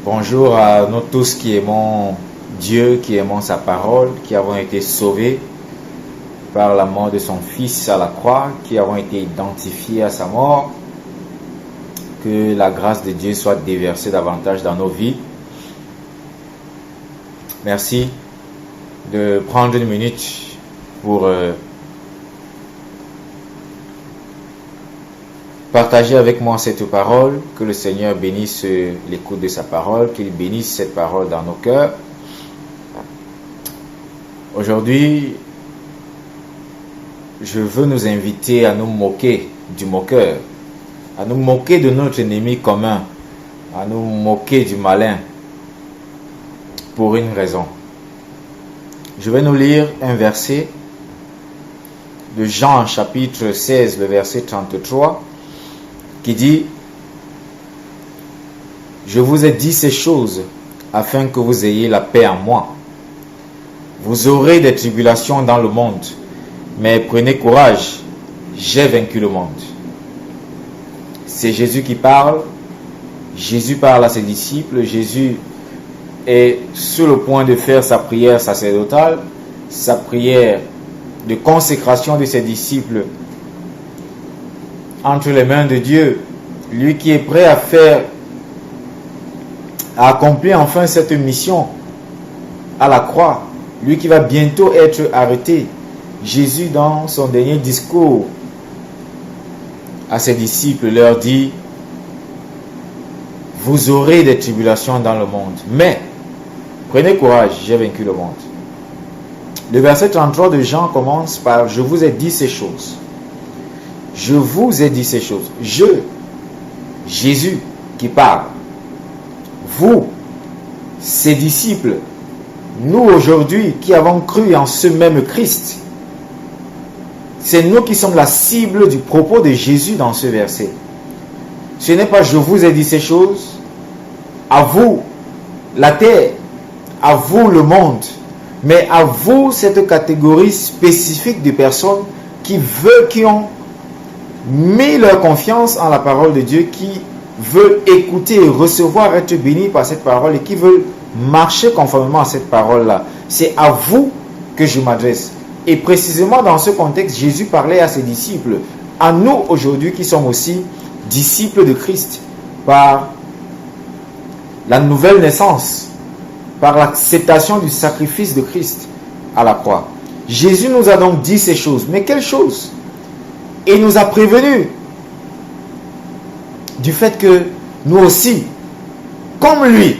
Bonjour à nous tous qui aimons Dieu, qui aimons sa parole, qui avons été sauvés par la mort de son Fils à la croix, qui avons été identifiés à sa mort. Que la grâce de Dieu soit déversée davantage dans nos vies. Merci de prendre une minute pour partager avec moi cette parole. Que le Seigneur bénisse l'écoute de sa parole, qu'il bénisse cette parole dans nos cœurs. Aujourd'hui, je veux nous inviter à nous moquer du moqueur, à nous moquer de notre ennemi commun, à nous moquer du malin, pour une raison. Je vais nous lire un verset de Jean chapitre 16, le verset 33, qui dit: je vous ai dit ces choses afin que vous ayez la paix en moi. Vous aurez des tribulations dans le monde, mais prenez courage, j'ai vaincu le monde. C'est Jésus qui parle. Jésus parle à ses disciples. Jésus est sur le point de faire sa prière sacerdotale, sa prière de consécration de ses disciples entre les mains de Dieu. Lui qui est prêt à accomplir enfin cette mission à la croix. Lui qui va bientôt être arrêté. Jésus, dans son dernier discours à ses disciples, leur dit: vous aurez des tribulations dans le monde, mais prenez courage, j'ai vaincu le monde. Le verset 33 de Jean commence par: je vous ai dit ces choses. Je vous ai dit ces choses. Jésus qui parle. Vous, ses disciples, nous aujourd'hui qui avons cru en ce même Christ, c'est nous qui sommes la cible du propos de Jésus dans ce verset. Ce n'est pas je vous ai dit ces choses, à vous la terre, à vous le monde, mais à vous cette catégorie spécifique de personnes qui ont mis leur confiance en la parole de Dieu, qui veulent écouter et recevoir, être bénis par cette parole et qui veulent marcher conformément à cette parole-là. C'est à vous que je m'adresse. Et précisément dans ce contexte, Jésus parlait à ses disciples, à nous aujourd'hui qui sommes aussi disciples de Christ, par la nouvelle naissance, par l'acceptation du sacrifice de Christ à la croix. Jésus nous a donc dit ces choses. Mais quelles choses? Et il nous a prévenus du fait que nous aussi, comme lui,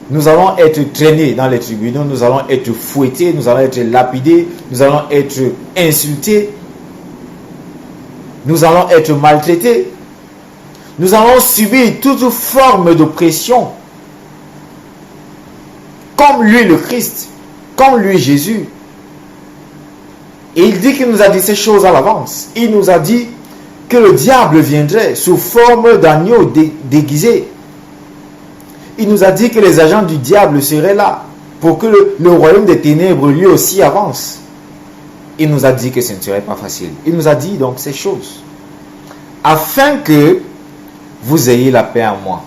nous allons être traînés dans les tribunaux, nous allons être fouettés, nous allons être lapidés, nous allons être insultés, nous allons être maltraités, nous allons subir toute forme d'oppression, comme lui le Christ, comme lui Jésus. Et il dit qu'il nous a dit ces choses à l'avance. Il nous a dit que le diable viendrait sous forme d'agneau déguisé. Il nous a dit que les agents du diable seraient là pour que le royaume des ténèbres lui aussi avance. Il nous a dit que ce ne serait pas facile. Il nous a dit donc ces choses afin que vous ayez la paix en moi.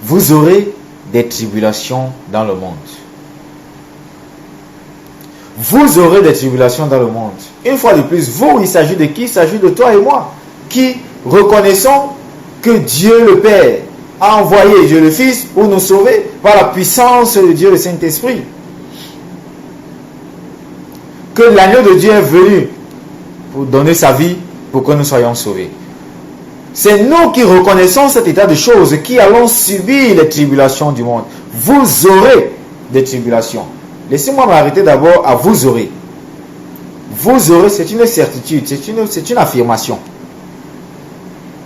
Vous aurez des tribulations dans le monde. Vous aurez des tribulations dans le monde. Une fois de plus, vous, il s'agit de qui? Il s'agit de toi et moi, qui reconnaissons que Dieu le Père a envoyé Dieu le Fils pour nous sauver par la puissance de Dieu le Saint-Esprit. Que l'agneau de Dieu est venu pour donner sa vie pour que nous soyons sauvés. C'est nous qui reconnaissons cet état de choses, qui allons subir les tribulations du monde. Vous aurez des tribulations. Laissez-moi m'arrêter d'abord à vous aurez. Vous aurez, c'est une certitude, c'est une affirmation.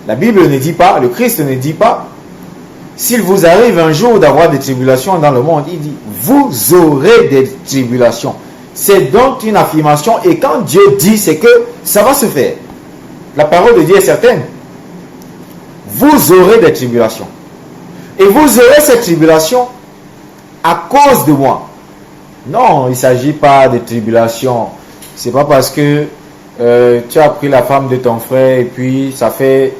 La Bible ne dit pas, le Christ ne dit pas, s'il vous arrive un jour d'avoir des tribulations dans le monde, il dit, vous aurez des tribulations. C'est donc une affirmation, et quand Dieu dit, c'est que ça va se faire. La parole de Dieu est certaine. Vous aurez des tribulations. Et vous aurez ces tribulations à cause de moi. Non, il ne s'agit pas de tribulation. C'est pas parce que tu as pris la femme de ton frère et puis ça fait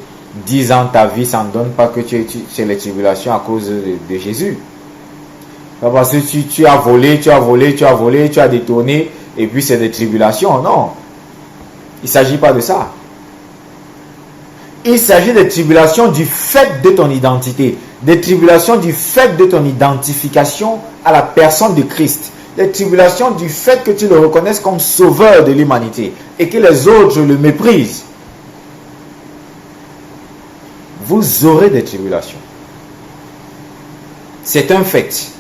10 ans ta vie, ça ne donne pas que tu es les tribulations à cause de Jésus. Pas parce que tu as volé, tu as détourné, et puis c'est des tribulations. Non. Il ne s'agit pas de ça. Il s'agit des tribulations du fait de ton identité, des tribulations du fait de ton identification à la personne de Christ, des tribulations du fait que tu le reconnaisses comme sauveur de l'humanité et que les autres le méprisent. Vous aurez des tribulations. C'est un fait.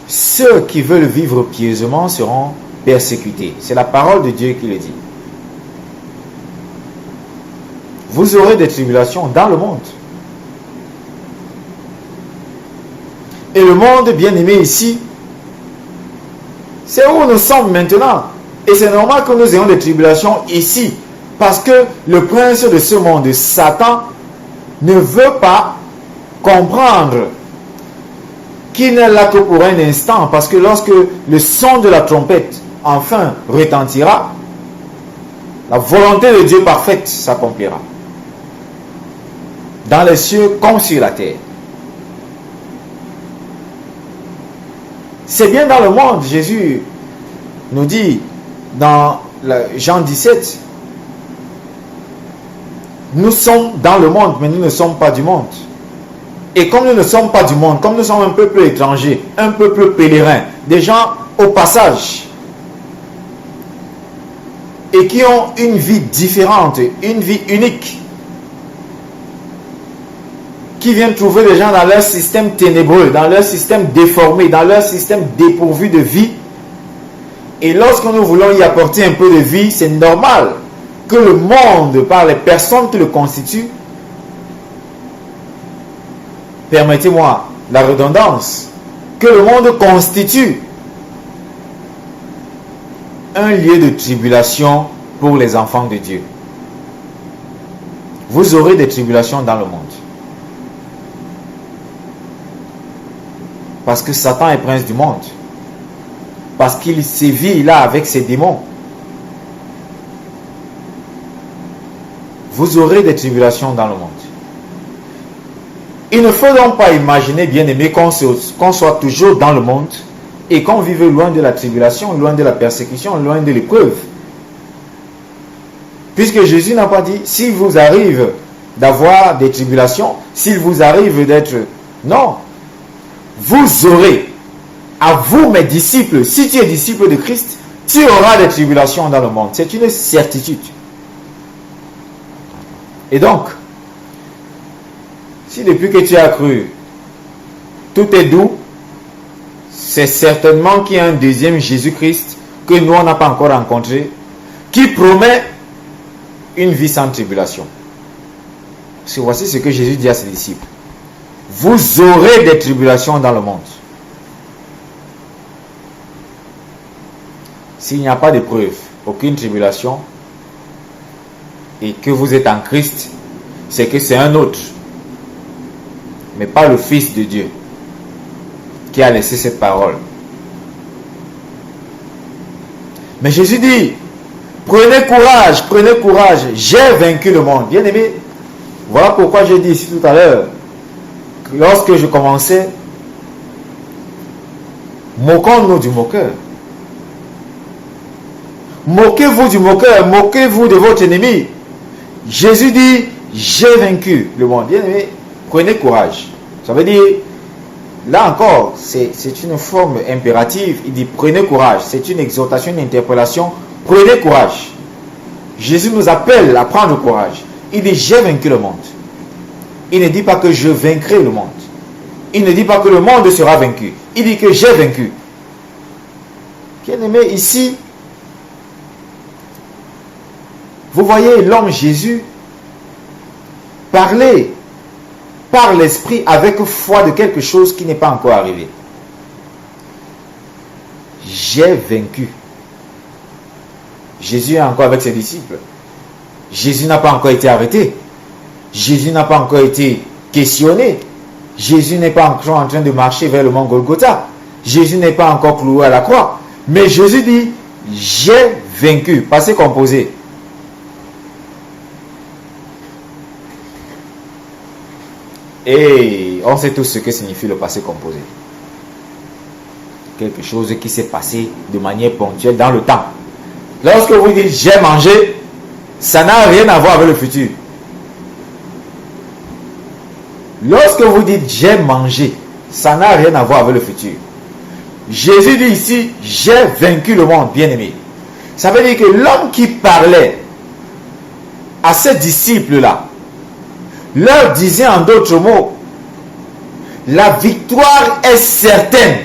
Ceux qui veulent vivre pieusement seront persécutés. C'est la parole de Dieu qui le dit. Vous aurez des tribulations dans le monde. Et le monde, bien aimé ici, c'est où nous sommes maintenant. Et c'est normal que nous ayons des tribulations ici. Parce que le prince de ce monde, Satan, ne veut pas comprendre qu'il n'est là que pour un instant. Parce que lorsque le son de la trompette, enfin, retentira, la volonté de Dieu parfaite s'accomplira. Dans les cieux comme sur la terre. C'est bien dans le monde, Jésus nous dit dans Jean 17, nous sommes dans le monde, mais nous ne sommes pas du monde. Et comme nous ne sommes pas du monde, comme nous sommes un peuple étranger, un peuple pèlerin, des gens au passage, et qui ont une vie différente, une vie unique, qui viennent trouver les gens dans leur système ténébreux, dans leur système déformé, dans leur système dépourvu de vie. Et lorsque nous voulons y apporter un peu de vie, c'est normal que le monde, par les personnes qui le constituent, permettez-moi la redondance, que le monde constitue un lieu de tribulation pour les enfants de Dieu. Vous aurez des tribulations dans le monde. Parce que Satan est prince du monde. Parce qu'il sévit là avec ses démons. Vous aurez des tribulations dans le monde. Il ne faut donc pas imaginer, bien aimé, qu'on soit toujours dans le monde et qu'on vive loin de la tribulation, loin de la persécution, loin de l'épreuve. Puisque Jésus n'a pas dit, s'il vous arrive d'avoir des tribulations, s'il vous arrive d'être... Non. Vous aurez, à vous mes disciples, si tu es disciple de Christ, tu auras des tribulations dans le monde. C'est une certitude. Et donc, si depuis que tu as cru, tout est doux, c'est certainement qu'il y a un deuxième Jésus-Christ que nous, on n'a pas encore rencontré, qui promet une vie sans tribulation. Parce que voici ce que Jésus dit à ses disciples. Vous aurez des tribulations dans le monde. S'il n'y a pas d'épreuve, aucune tribulation, et que vous êtes en Christ, c'est que c'est un autre, mais pas le Fils de Dieu, qui a laissé cette parole. Mais Jésus dit, prenez courage, j'ai vaincu le monde. Bien aimé, voilà pourquoi j'ai dit ici tout à l'heure, lorsque je commençais, moquons-nous du moqueur. Moquez-vous du moqueur, moquez-vous de votre ennemi. Jésus dit, j'ai vaincu le monde. Bien aimé, prenez courage. Ça veut dire, là encore, c'est une forme impérative. Il dit, prenez courage. C'est une exhortation, une interpellation. Prenez courage. Jésus nous appelle à prendre courage. Il dit, j'ai vaincu le monde. Il ne dit pas que je vaincrai le monde. Il ne dit pas que le monde sera vaincu. Il dit que j'ai vaincu. Bien-aimé, ici, vous voyez l'homme Jésus parler par l'esprit avec foi de quelque chose qui n'est pas encore arrivé. J'ai vaincu. Jésus est encore avec ses disciples. Jésus n'a pas encore été arrêté. Jésus n'a pas encore été questionné. Jésus n'est pas encore en train de marcher vers le mont Golgotha. Jésus n'est pas encore cloué à la croix. Mais Jésus dit, j'ai vaincu. Passé composé. Et on sait tous ce que signifie le passé composé. Quelque chose qui s'est passé de manière ponctuelle dans le temps. Lorsque vous dites j'ai mangé, ça n'a rien à voir avec le futur. Lorsque vous dites j'ai mangé, ça n'a rien à voir avec le futur. Jésus dit ici, j'ai vaincu le monde, bien-aimé. Ça veut dire que l'homme qui parlait à ses disciples-là, leur disait en d'autres mots, la victoire est certaine.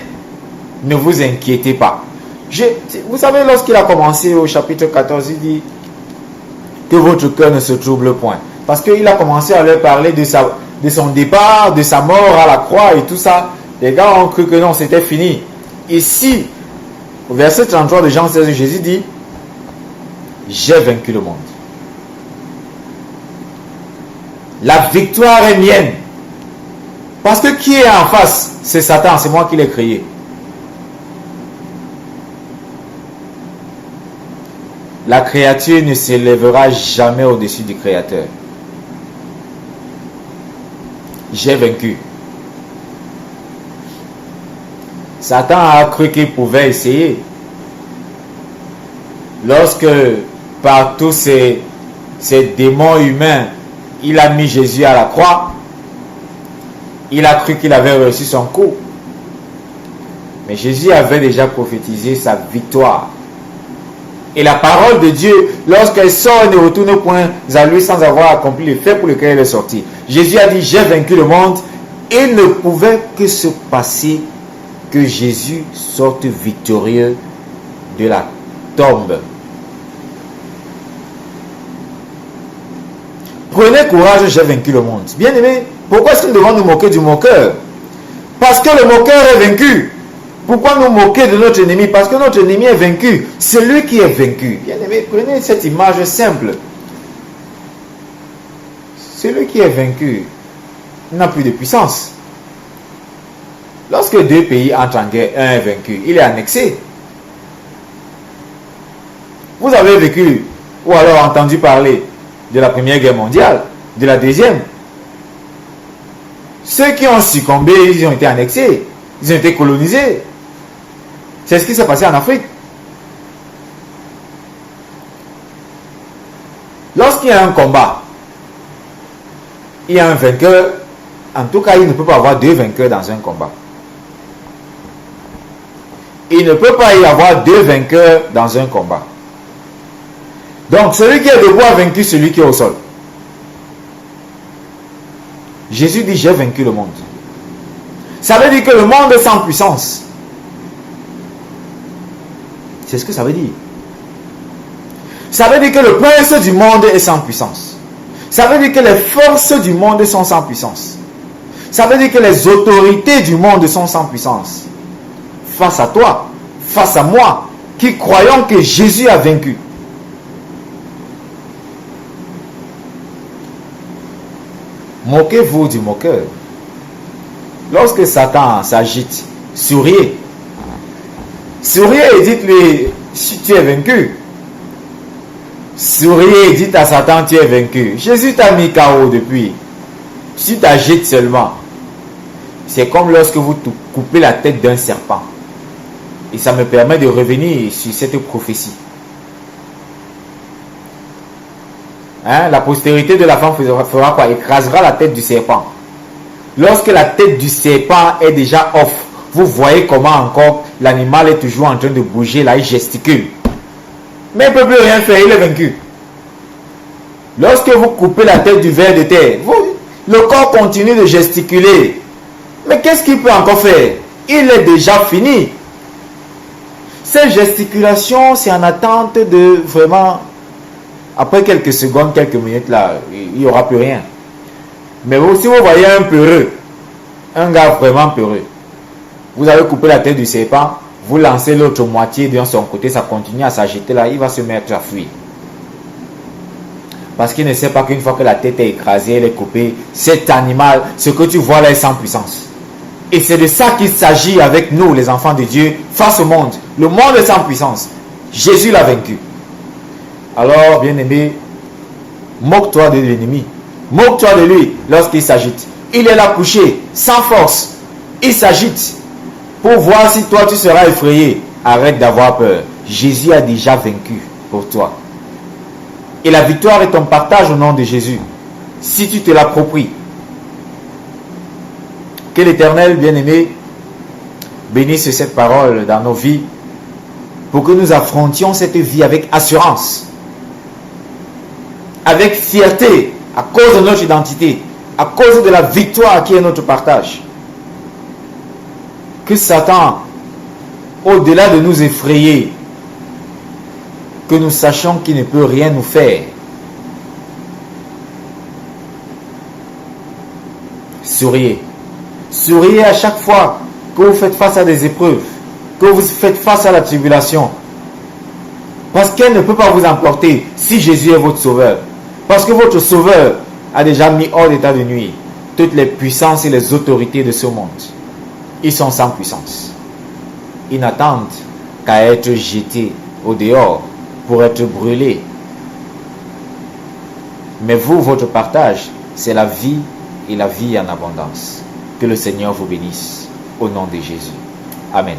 Ne vous inquiétez pas. Vous savez, lorsqu'il a commencé au chapitre 14, il dit que votre cœur ne se trouble point. Parce qu'il a commencé à leur parler de son départ, de sa mort à la croix et tout ça. Les gars ont cru que non, c'était fini. Ici, au verset 33 de Jean 16, Jésus dit, j'ai vaincu le monde. La victoire est mienne. Parce que qui est en face? C'est Satan, c'est moi qui l'ai créé. La créature ne s'élèvera jamais au-dessus du Créateur. J'ai vaincu. Satan a cru qu'il pouvait essayer. Lorsque, par tous ces démons humains, il a mis Jésus à la croix, il a cru qu'il avait reçu son coup. Mais Jésus avait déjà prophétisé sa victoire. Et la parole de Dieu, lorsqu'elle sort, ne retourne point à lui sans avoir accompli le fait pour lequel elle est sortie. Jésus a dit, j'ai vaincu le monde. Il ne pouvait que se passer que Jésus sorte victorieux de la tombe. Prenez courage, j'ai vaincu le monde. Bien aimé, pourquoi est-ce que nous devons nous moquer du moqueur? Parce que le moqueur est vaincu. Pourquoi nous moquer de notre ennemi? Parce que notre ennemi est vaincu. C'est lui qui est vaincu. Bien aimé, prenez cette image simple. Celui qui est vaincu n'a plus de puissance. Lorsque deux pays entrent en guerre, un est vaincu, il est annexé. Vous avez vécu ou alors entendu parler de la Première Guerre mondiale, de la Deuxième. Ceux qui ont succombé, ils ont été annexés, ils ont été colonisés. C'est ce qui s'est passé en Afrique. Lorsqu'il y a un combat, il y a un vainqueur. En tout cas, il ne peut pas avoir deux vainqueurs dans un combat. Il ne peut pas y avoir deux vainqueurs dans un combat. Donc, celui qui est debout a vaincu celui qui est au sol. Jésus dit, j'ai vaincu le monde. Ça veut dire que le monde est sans puissance. C'est ce que ça veut dire. Ça veut dire que le prince du monde est sans puissance. Ça veut dire que les forces du monde sont sans puissance. Ça veut dire que les autorités du monde sont sans puissance. Face à toi, face à moi, qui croyons que Jésus a vaincu. Moquez-vous du moqueur. Lorsque Satan s'agite, souriez. Souriez et dites-lui, si tu es vaincu. Souriez et dites à Satan, tu es vaincu. Jésus t'a mis KO depuis. Si tu t'agites seulement, c'est comme lorsque vous coupez la tête d'un serpent. Et ça me permet de revenir sur cette prophétie. La postérité de la femme fera quoi? Écrasera la tête du serpent. Lorsque la tête du serpent est déjà off, vous voyez comment encore l'animal est toujours en train de bouger, là il gesticule. Mais il ne peut plus rien faire, il est vaincu. Lorsque vous coupez la tête du ver de terre, le corps continue de gesticuler. Mais qu'est-ce qu'il peut encore faire? Il est déjà fini. Cette gesticulation, c'est en attente de vraiment... Après quelques secondes, quelques minutes, là, il n'y aura plus rien. Mais si vous voyez un peureux, un gars vraiment peureux, vous avez coupé la tête du serpent, vous lancez l'autre moitié de son côté, ça continue à s'agiter là, il va se mettre à fuir. Parce qu'il ne sait pas qu'une fois que la tête est écrasée, elle est coupée, cet animal, ce que tu vois là est sans puissance. Et c'est de ça qu'il s'agit avec nous, les enfants de Dieu, face au monde. Le monde est sans puissance. Jésus l'a vaincu. Alors, bien-aimé, moque-toi de l'ennemi. Moque-toi de lui lorsqu'il s'agite. Il est là couché, sans force. Il s'agite pour voir si toi tu seras effrayé. Arrête d'avoir peur. Jésus a déjà vaincu pour toi. Et la victoire est ton partage au nom de Jésus. Si tu te l'appropries. Que l'Éternel, bien-aimé, bénisse cette parole dans nos vies pour que nous affrontions cette vie avec assurance, avec fierté, à cause de notre identité, à cause de la victoire qui est notre partage. Que Satan, au-delà de nous effrayer, que nous sachions qu'il ne peut rien nous faire. Souriez. Souriez à chaque fois que vous faites face à des épreuves, que vous faites face à la tribulation. Parce qu'elle ne peut pas vous emporter si Jésus est votre sauveur. Parce que votre sauveur a déjà mis hors d'état de nuire toutes les puissances et les autorités de ce monde. Ils sont sans puissance. Ils n'attendent qu'à être jetés au dehors pour être brûlés. Mais vous, votre partage, c'est la vie et la vie en abondance. Que le Seigneur vous bénisse au nom de Jésus. Amen.